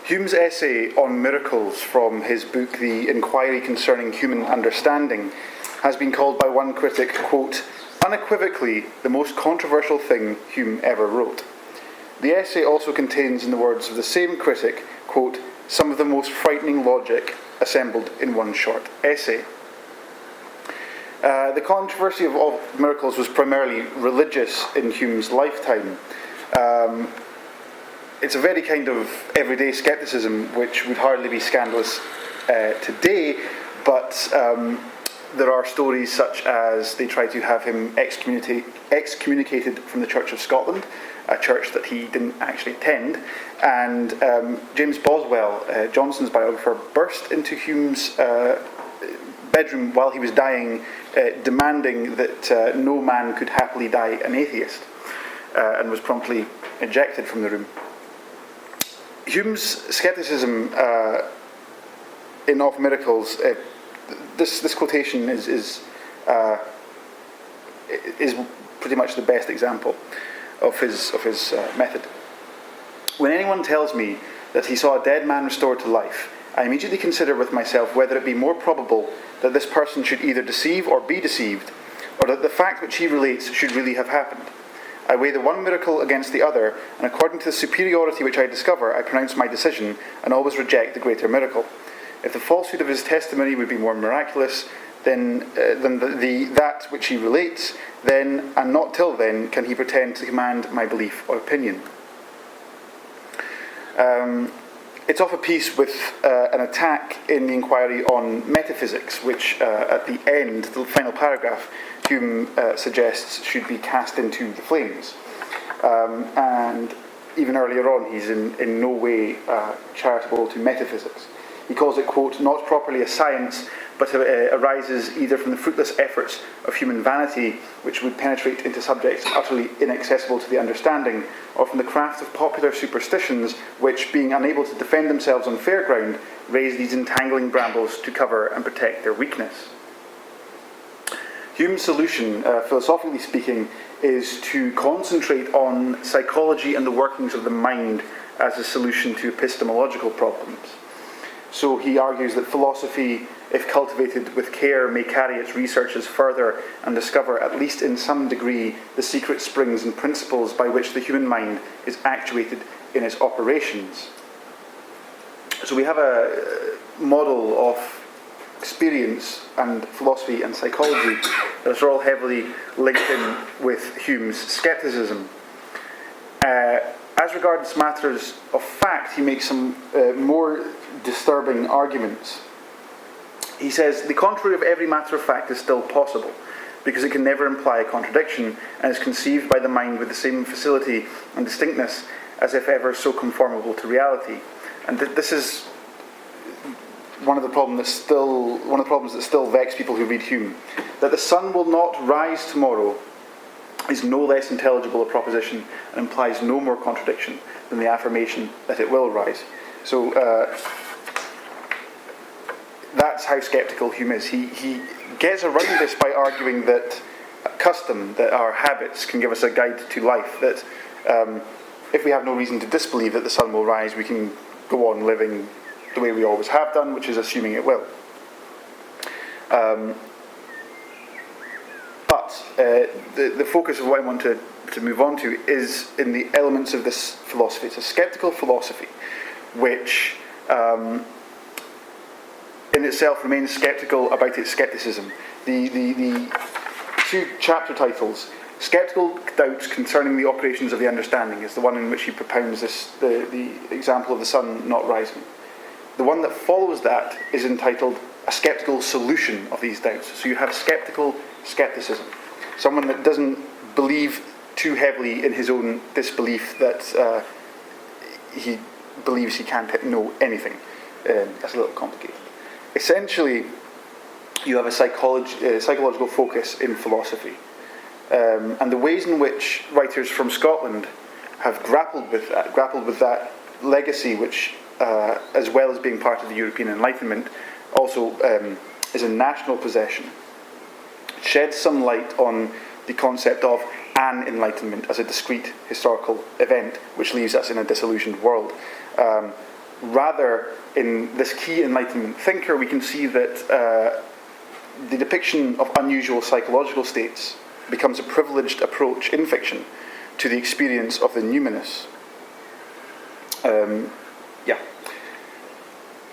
Hume's essay on miracles from his book The Inquiry Concerning Human Understanding has been called by one critic, quote, unequivocally the most controversial thing Hume ever wrote. The essay also contains, in the words of the same critic, quote, some of the most frightening logic assembled in one short essay. The controversy of miracles was primarily religious in Hume's lifetime. It's a very kind of everyday scepticism which would hardly be scandalous today, but there are stories such as they try to have him excommunicated from the Church of Scotland, a church that he didn't actually attend, and James Boswell, Johnson's biographer, burst into Hume's bedroom while he was dying, demanding that no man could happily die an atheist, and was promptly ejected from the room. Hume's scepticism in Of Miracles, this quotation is pretty much the best example of his method. When anyone tells me that he saw a dead man restored to life, I immediately consider with myself whether it be more probable that this person should either deceive or be deceived, or that the fact which he relates should really have happened. I weigh the one miracle against the other, and according to the superiority which I discover, I pronounce my decision, and always reject the greater miracle. If the falsehood of his testimony would be more miraculous than that which he relates, then, and not till then, can he pretend to command my belief or opinion. It's of a piece with an attack in the inquiry on metaphysics, which at the end, the final paragraph, Hume suggests should be cast into the flames. And even earlier on, he's in no way charitable to metaphysics. He calls it, quote, not properly a science, but arises either from the fruitless efforts of human vanity, which would penetrate into subjects utterly inaccessible to the understanding, or from the craft of popular superstitions, which, being unable to defend themselves on fair ground, raise these entangling brambles to cover and protect their weakness. Hume's solution, philosophically speaking, is to concentrate on psychology and the workings of the mind as a solution to epistemological problems. So he argues that philosophy, if cultivated with care, may carry its researches further and discover, at least in some degree, the secret springs and principles by which the human mind is actuated in its operations. So we have a model of experience and philosophy and psychology that are all heavily linked in with Hume's scepticism. As regards matters of fact, he makes some more disturbing arguments. He says, the contrary of every matter of fact is still possible, because it can never imply a contradiction, and is conceived by the mind with the same facility and distinctness as if ever so conformable to reality. And this is one of the problems that still vex people who read Hume. That the sun will not rise tomorrow is no less intelligible a proposition and implies no more contradiction than the affirmation that it will rise. So that's how sceptical Hume is. He gets around this by arguing that custom, that our habits can give us a guide to life, that if we have no reason to disbelieve that the sun will rise, we can go on living the way we always have done, which is assuming it will. But the focus of what I want to move on to is in the elements of this philosophy. It's a sceptical philosophy which in itself remains sceptical about its scepticism. The two chapter titles, Sceptical Doubts Concerning the Operations of the Understanding, is the one in which he propounds the example of the sun not rising. The one that follows that is entitled A Sceptical Solution of These Doubts. So you have sceptical skepticism. Someone that doesn't believe too heavily in his own disbelief that he believes he can't know anything. That's a little complicated. Essentially, you have a psychological focus in philosophy. And the ways in which writers from Scotland have grappled with that legacy, which, as well as being part of the European Enlightenment, also is a national possession, sheds some light on the concept of an enlightenment as a discrete historical event, which leaves us in a disillusioned world. Rather, in this key Enlightenment thinker, we can see that the depiction of unusual psychological states becomes a privileged approach in fiction to the experience of the numinous.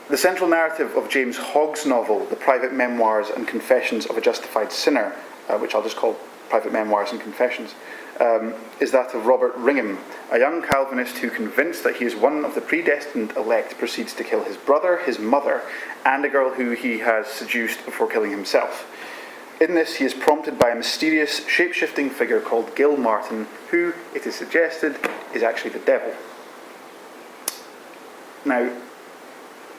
The central narrative of James Hogg's novel, The Private Memoirs and Confessions of a Justified Sinner, which I'll just call Private Memoirs and Confessions, is that of Robert Ringham, a young Calvinist who, convinced that he is one of the predestined elect, proceeds to kill his brother, his mother, and a girl who he has seduced before killing himself. In this, he is prompted by a mysterious, shape-shifting figure called Gil Martin, who, it is suggested, is actually the devil. Now,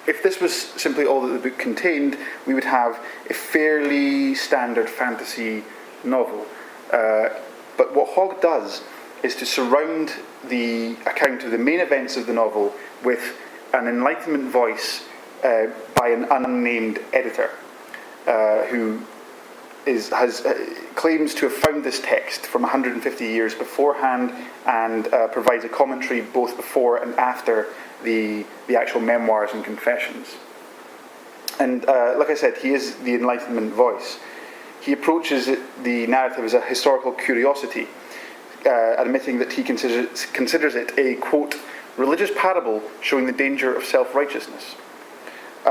if this was simply all that the book contained, we would have a fairly standard fantasy novel. But what Hogg does is to surround the account of the main events of the novel with an Enlightenment voice by an unnamed editor who claims to have found this text from 150 years beforehand and provides a commentary both before and after the actual memoirs and confessions. And like I said, he is the Enlightenment voice. He approaches the narrative as a historical curiosity, admitting that he considers it a, quote, religious parable showing the danger of self-righteousness.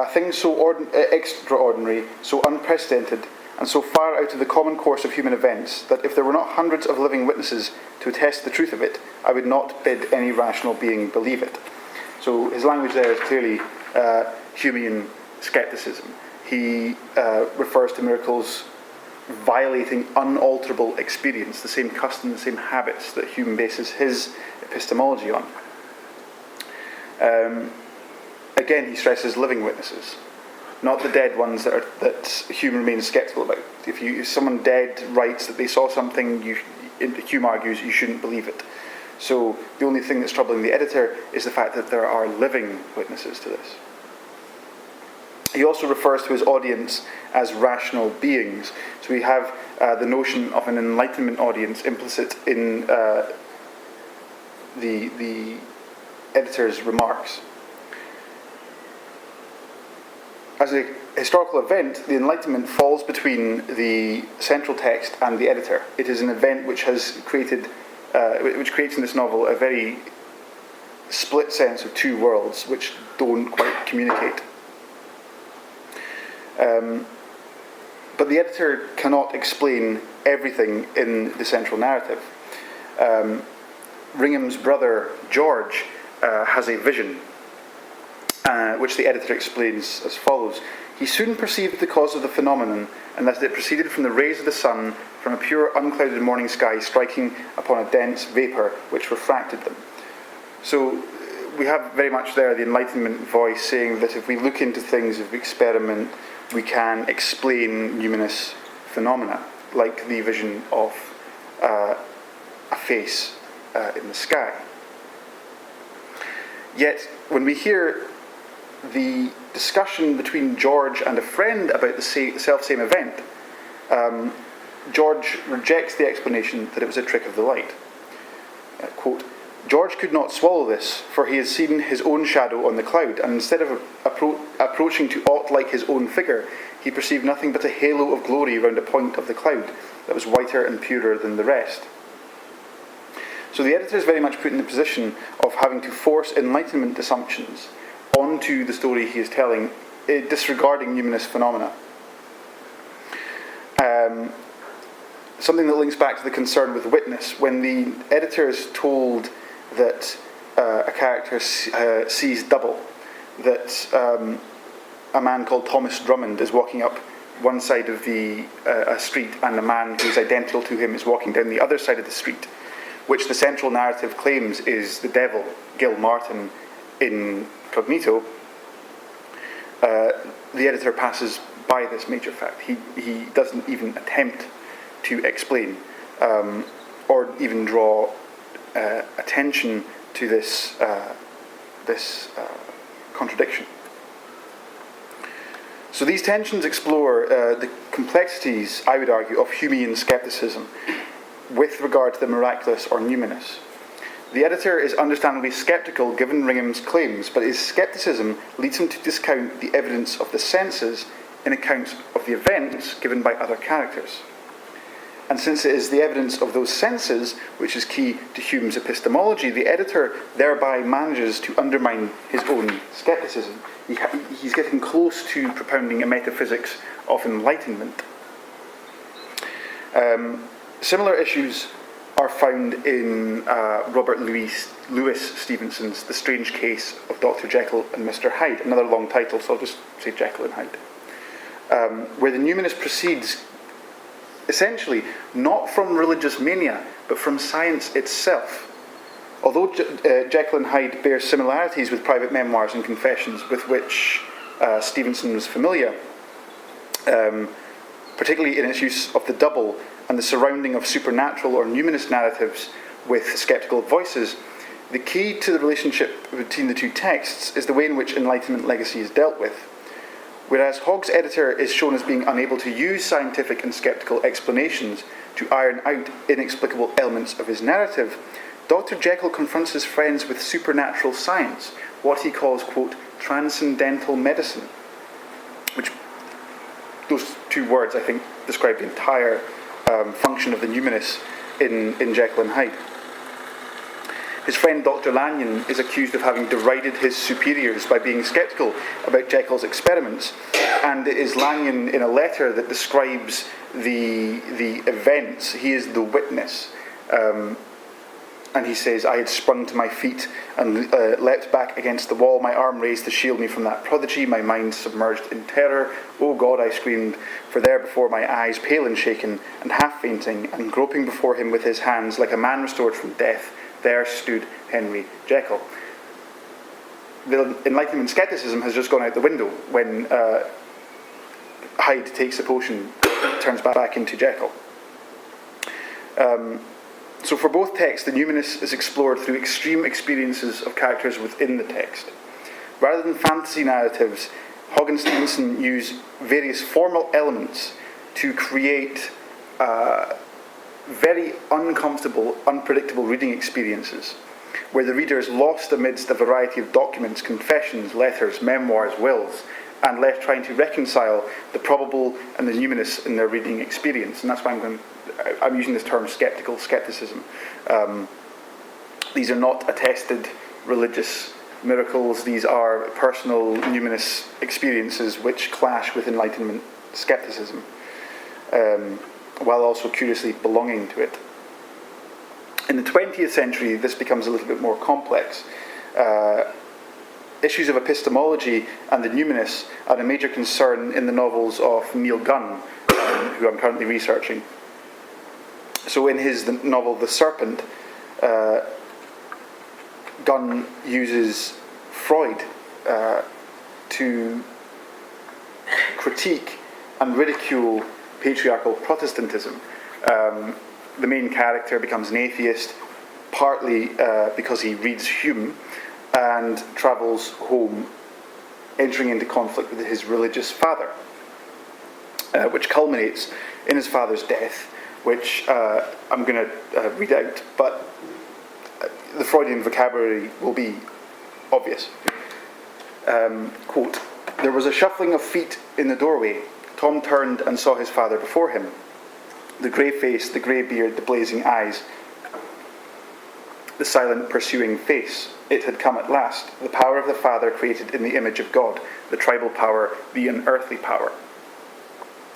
Things so extraordinary, so unprecedented, and so far out of the common course of human events that if there were not hundreds of living witnesses to attest the truth of it, I would not bid any rational being believe it. So his language there is clearly Humean skepticism. He refers to miracles violating unalterable experience, the same customs, the same habits that Hume bases his epistemology on. Again, he stresses living witnesses, not the dead ones that Hume remains sceptical about. If someone dead writes that they saw something, Hume argues you shouldn't believe it. So the only thing that's troubling the editor is the fact that there are living witnesses to this. He also refers to his audience as rational beings. So we have the notion of an Enlightenment audience implicit in the editor's remarks. As a historical event, the Enlightenment falls between the central text and the editor. It is an event which has creates in this novel a very split sense of two worlds which don't quite communicate. But the editor cannot explain everything in the central narrative. Ringham's brother, George, has a vision, which the editor explains as follows. He soon perceived the cause of the phenomenon, and that it proceeded from the rays of the sun from a pure unclouded morning sky striking upon a dense vapour which refracted them. So we have very much there the Enlightenment voice saying that if we look into things, if we experiment, we can explain numinous phenomena, like the vision of a face in the sky. Yet, when we hear the discussion between George and a friend about the self-same event, George rejects the explanation that it was a trick of the light. Quote, George could not swallow this, for he had seen his own shadow on the cloud, and instead of approaching to aught like his own figure, he perceived nothing but a halo of glory round a point of the cloud that was whiter and purer than the rest. So the editor is very much put in the position of having to force Enlightenment assumptions onto the story he is telling, disregarding numinous phenomena. Something that links back to the concern with witness. When the editor is told that a character sees double, that a man called Thomas Drummond is walking up one side of a street and a man who is identical to him is walking down the other side of the street, which the central narrative claims is the devil, Gil Martin, incognito, the editor passes by this major fact. He doesn't even attempt to explain or even draw attention to this contradiction. So these tensions explore the complexities, I would argue, of Humean skepticism with regard to the miraculous or numinous. The editor is understandably sceptical given Ringham's claims, but his scepticism leads him to discount the evidence of the senses in accounts of the events given by other characters. And since it is the evidence of those senses which is key to Hume's epistemology, the editor thereby manages to undermine his own scepticism. He's getting close to propounding a metaphysics of enlightenment. Similar issues are found in Robert Louis Stevenson's The Strange Case of Dr. Jekyll and Mr. Hyde, another long title, so I'll just say Jekyll and Hyde, where the Numinous proceeds essentially not from religious mania, but from science itself. Although Jekyll and Hyde bear similarities with private memoirs and confessions with which Stevenson was familiar, particularly in its use of the double and the surrounding of supernatural or numinous narratives with sceptical voices, the key to the relationship between the two texts is the way in which Enlightenment legacy is dealt with. Whereas Hogg's editor is shown as being unable to use scientific and sceptical explanations to iron out inexplicable elements of his narrative, Dr. Jekyll confronts his friends with supernatural science, what he calls, quote, transcendental medicine, which those two words, I think, describe the entire function of the Numinous in Jekyll and Hyde. His friend Dr. Lanyon is accused of having derided his superiors by being sceptical about Jekyll's experiments, and it is Lanyon in a letter that describes the events. He is the witness, and he says, "I had sprung to my feet and leapt back against the wall, my arm raised to shield me from that prodigy, my mind submerged in terror. Oh God, I screamed, for there before my eyes, pale and shaken, and half fainting, and groping before him with his hands, like a man restored from death, there stood Henry Jekyll." The Enlightenment scepticism has just gone out the window when Hyde takes the potion, turns back into Jekyll. So for both texts, the Numinous is explored through extreme experiences of characters within the text. Rather than fantasy narratives, Hogg and Stevenson use various formal elements to create very uncomfortable, unpredictable reading experiences, where the reader is lost amidst a variety of documents, confessions, letters, memoirs, wills, and left trying to reconcile the probable and the numinous in their reading experience. And that's why I'm using this term skepticism. These are not attested religious miracles. These are personal numinous experiences which clash with Enlightenment skepticism, while also curiously belonging to it. In the 20th century, this becomes a little bit more complex. Issues of epistemology and the numinous are a major concern in the novels of Neil Gunn, who I'm currently researching. So in his novel The Serpent, Gunn uses Freud to critique and ridicule patriarchal Protestantism. The main character becomes an atheist, partly because he reads Hume and travels home, entering into conflict with his religious father, which culminates in his father's death, which I'm going to read out, but the Freudian vocabulary will be obvious. Quote, "There was a shuffling of feet in the doorway. Tom turned and saw his father before him. The grey face, the grey beard, the blazing eyes, the silent pursuing face. It had come at last, the power of the Father created in the image of God, the tribal power, the unearthly power."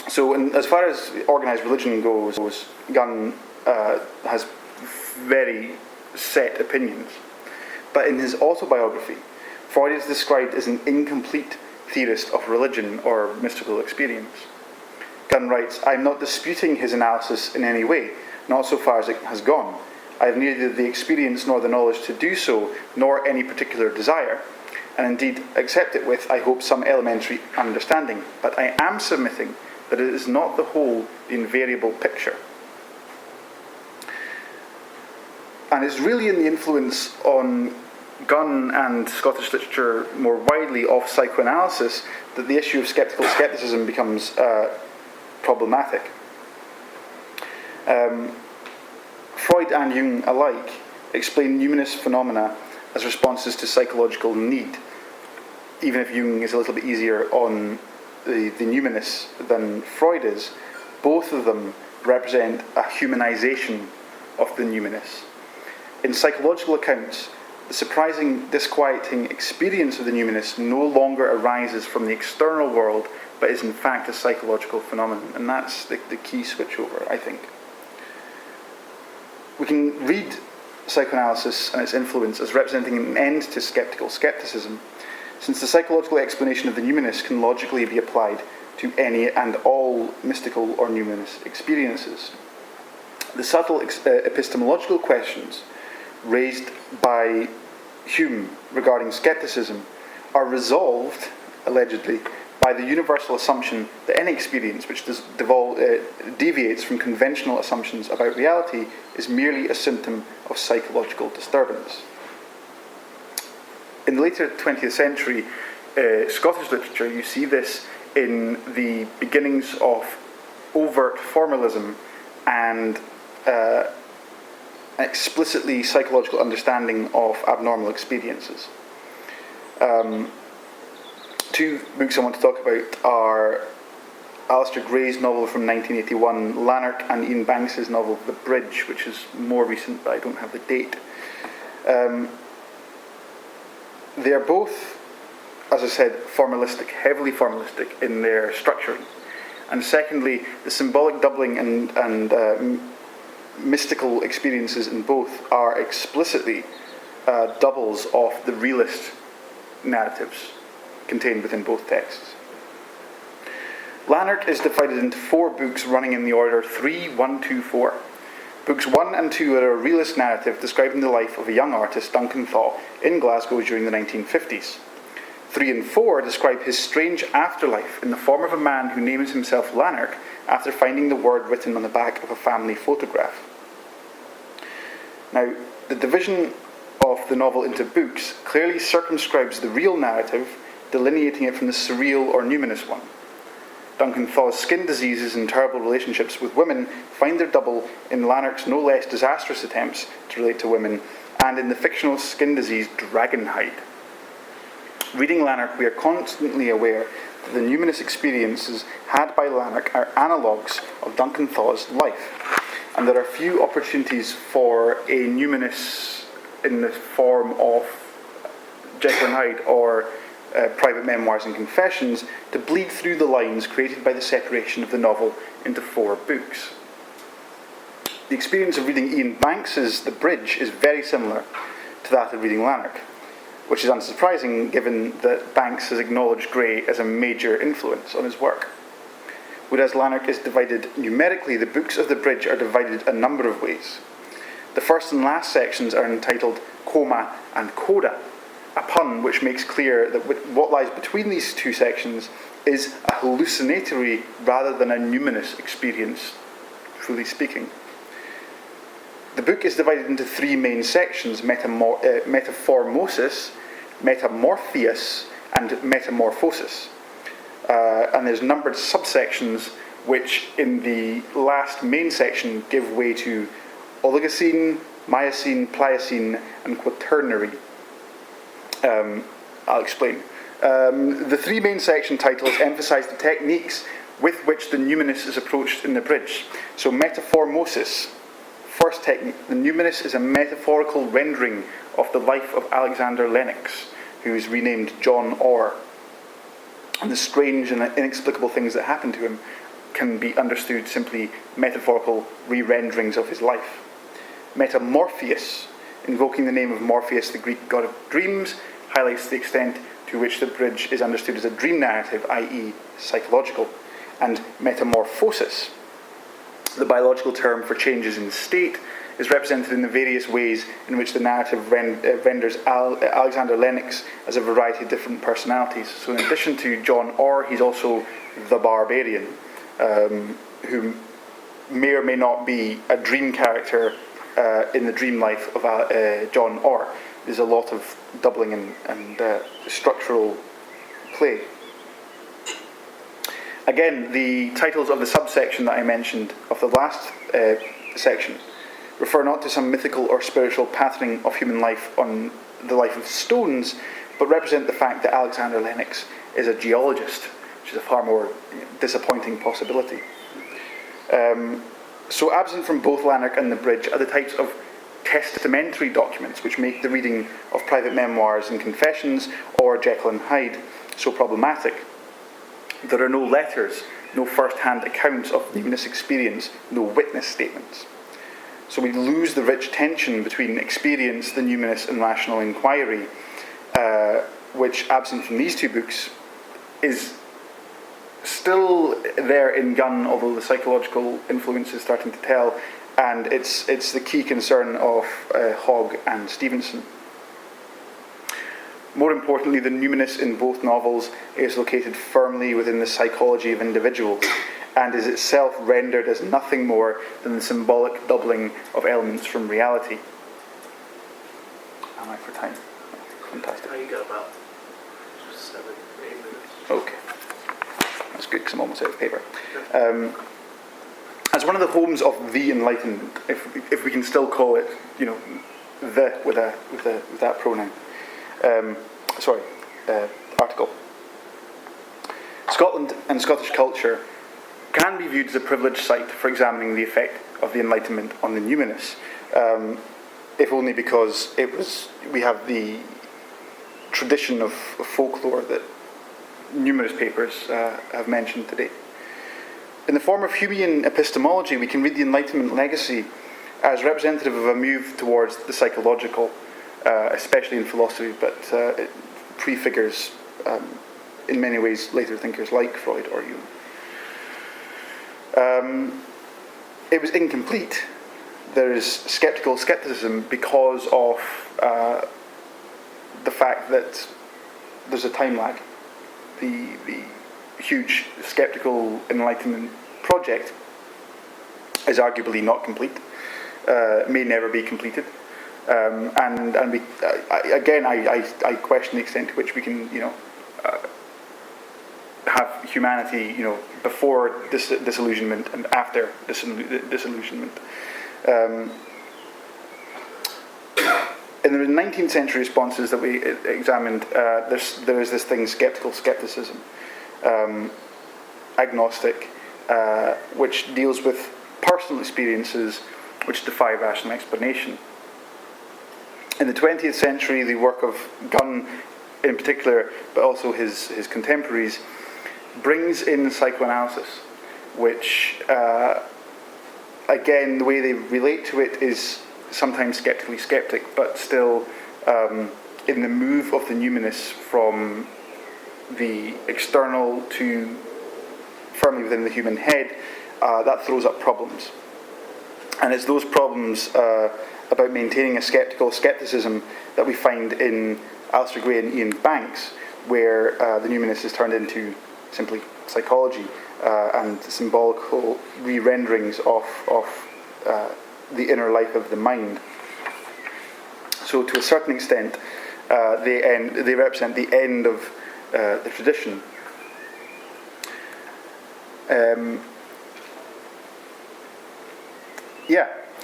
So as far as organised religion goes, Gunn has very set opinions. But in his autobiography, Freud is described as an incomplete theorist of religion or mystical experience. Gunn writes, "I'm not disputing his analysis in any way, not so far as it has gone. I have neither the experience nor the knowledge to do so, nor any particular desire, and indeed accept it with, I hope, some elementary understanding. But I am submitting that it is not the whole, the invariable picture." And it's really in the influence on Gunn and Scottish literature more widely of psychoanalysis that the issue of skepticism becomes problematic. Freud and Jung alike explain numinous phenomena as responses to psychological need. Even if Jung is a little bit easier on the numinous than Freud is, both of them represent a humanization of the numinous. In psychological accounts, the surprising, disquieting experience of the numinous no longer arises from the external world, but is in fact a psychological phenomenon. And that's the key switchover, I think. We can read psychoanalysis and its influence as representing an end to skeptical skepticism, since the psychological explanation of the numinous can logically be applied to any and all mystical or numinous experiences. The subtle epistemological questions raised by Hume regarding skepticism are resolved, allegedly, by the universal assumption that any experience which deviates from conventional assumptions about reality is merely a symptom of psychological disturbance. In the later 20th century Scottish literature, you see this in the beginnings of overt formalism and explicitly psychological understanding of abnormal experiences. Two books I want to talk about are Alistair Gray's novel from 1981, Lanark, and Ian Banks's novel The Bridge, which is more recent, but I don't have the date. They are both, as I said, formalistic, heavily formalistic in their structuring. And secondly, the symbolic doubling and mystical experiences in both are explicitly doubles of the realist narratives contained within both texts. Lanark is divided into 4 books running in the order 3, 1, 2, 4. Books 1 and 2 are a realist narrative describing the life of a young artist, Duncan Thaw, in Glasgow during the 1950s. 3 and 4 describe his strange afterlife in the form of a man who names himself Lanark after finding the word written on the back of a family photograph. Now, the division of the novel into books clearly circumscribes the real narrative, delineating it from the surreal or numinous one. Duncan Thaw's skin diseases and terrible relationships with women find their double in Lanark's no less disastrous attempts to relate to women, and in the fictional skin disease Dragonhide. Reading Lanark, we are constantly aware that the numinous experiences had by Lanark are analogues of Duncan Thaw's life, and there are few opportunities for a numinous in the form of Jekyll and Hyde or Private Memoirs and Confessions to bleed through the lines created by the separation of the novel into 4 books. The experience of reading Ian Banks's The Bridge is very similar to that of reading Lanark, which is unsurprising given that Banks has acknowledged Gray as a major influence on his work. Whereas Lanark is divided numerically, the books of The Bridge are divided a number of ways. The first and last sections are entitled Coma and Coda, a pun which makes clear that what lies between these 2 sections is a hallucinatory rather than a numinous experience, truly speaking. The book is divided into 3 main sections: Metaphormosis, Metamorpheus, and Metamorphosis. And there's numbered subsections which in the last main section give way to Oligocene, Miocene, Pliocene, and Quaternary. I'll explain. The 3 main section titles emphasize the techniques with which the numinous is approached in The Bridge. So Metaphormosis, first technique. The numinous is a metaphorical rendering of the life of Alexander Lennox, who is renamed John Orr. And the strange and inexplicable things that happen to him can be understood simply metaphorical re-renderings of his life. Metamorpheus, invoking the name of Morpheus, the Greek god of dreams, highlights the extent to which The Bridge is understood as a dream narrative, i.e. psychological. And metamorphosis, the biological term for changes in state, is represented in the various ways in which the narrative renders Alexander Lennox as a variety of different personalities. So in addition to John Orr, he's also the barbarian, who may or may not be a dream character in the dream life of John Orr. There's a lot of doubling and structural play. Again, the titles of the subsection that I mentioned, of the last section, refer not to some mythical or spiritual patterning of human life on the life of stones, but represent the fact that Alexander Lennox is a geologist, which is a far more disappointing possibility. So absent from both Lanark and the Bridge are the types of testamentary documents which make the reading of private memoirs and confessions or Jekyll and Hyde so problematic. There are no letters, no first-hand accounts of Numinous experience, no witness statements. So we lose the rich tension between experience, the Numinous, and rational inquiry, which, absent from these two books, is still there in Gunn, although the psychological influence is starting to tell, and it's the key concern of Hogg and Stevenson. More importantly, the Numinous in both novels is located firmly within the psychology of individuals, and is itself rendered as nothing more than the symbolic doubling of elements from reality. Am I for time? Fantastic. You got about 7 or 8 minutes. Okay. That's good, because I'm almost out of paper. As one of the homes of the Enlightenment, if we can still call it, the with that pronoun. Article. Scotland and Scottish culture can be viewed as a privileged site for examining the effect of the Enlightenment on the Numinous, if only because we have the tradition of folklore that numerous papers have mentioned today. In the form of Humean epistemology, we can read the Enlightenment legacy as representative of a move towards the psychological, especially in philosophy, but it prefigures, in many ways, later thinkers like Freud or Jung. It was incomplete. There is skepticism because of the fact that there's a time lag. The huge skeptical Enlightenment project is arguably not complete, may never be completed, and I question the extent to which we can, have humanity, before disillusionment and after disillusionment. In the 19th century responses that we examined, there is this thing, skepticism, agnostic, which deals with personal experiences which defy rational explanation. In the 20th century, the work of Gunn in particular, but also his contemporaries, brings in psychoanalysis, which, again, the way they relate to it is sometimes skeptically skeptic, but still in the move of the Numinous from the external to firmly within the human head, that throws up problems. And it's those problems about maintaining a skepticism that we find in Alistair Gray and Ian Banks, where the Numinous is turned into simply psychology and symbolical re-renderings of the inner life of the mind. So to a certain extent, they represent the end of the tradition.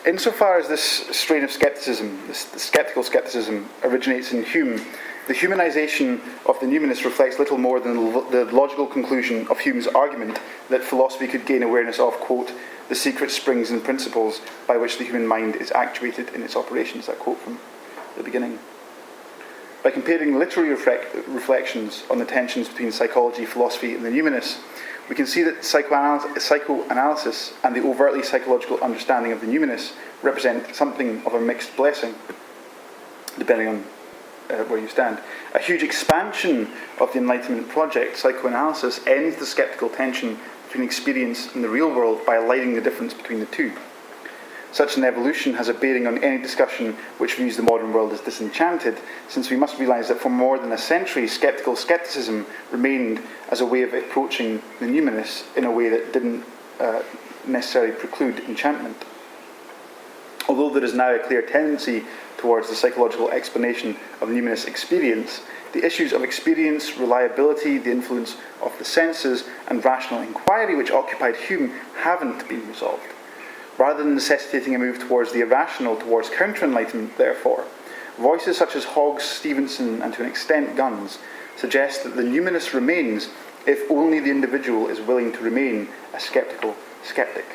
Insofar as this strain of skepticism, this skeptical skepticism, originates in Hume, the humanization of the Numinous reflects little more than the logical conclusion of Hume's argument that philosophy could gain awareness of, quote, the secret springs and principles by which the human mind is actuated in its operations. That quote from the beginning. By comparing literary reflections on the tensions between psychology, philosophy, and the Numinous, we can see that psychoanalysis and the overtly psychological understanding of the Numinous represent something of a mixed blessing, depending on where you stand. A huge expansion of the Enlightenment project, psychoanalysis, ends the skeptical tension between experience and the real world by highlighting the difference between the two. Such an evolution has a bearing on any discussion which views the modern world as disenchanted, since we must realise that for more than a century, skepticism remained as a way of approaching the Numinous in a way that didn't necessarily preclude enchantment. Although there is now a clear tendency towards the psychological explanation of Numinous experience, the issues of experience, reliability, the influence of the senses, and rational inquiry which occupied Hume haven't been resolved. Rather than necessitating a move towards the irrational, towards counter-enlightenment, therefore, voices such as Hogg, Stevenson, and to an extent Gunn's, suggest that the numinous remains if only the individual is willing to remain a sceptical skeptic.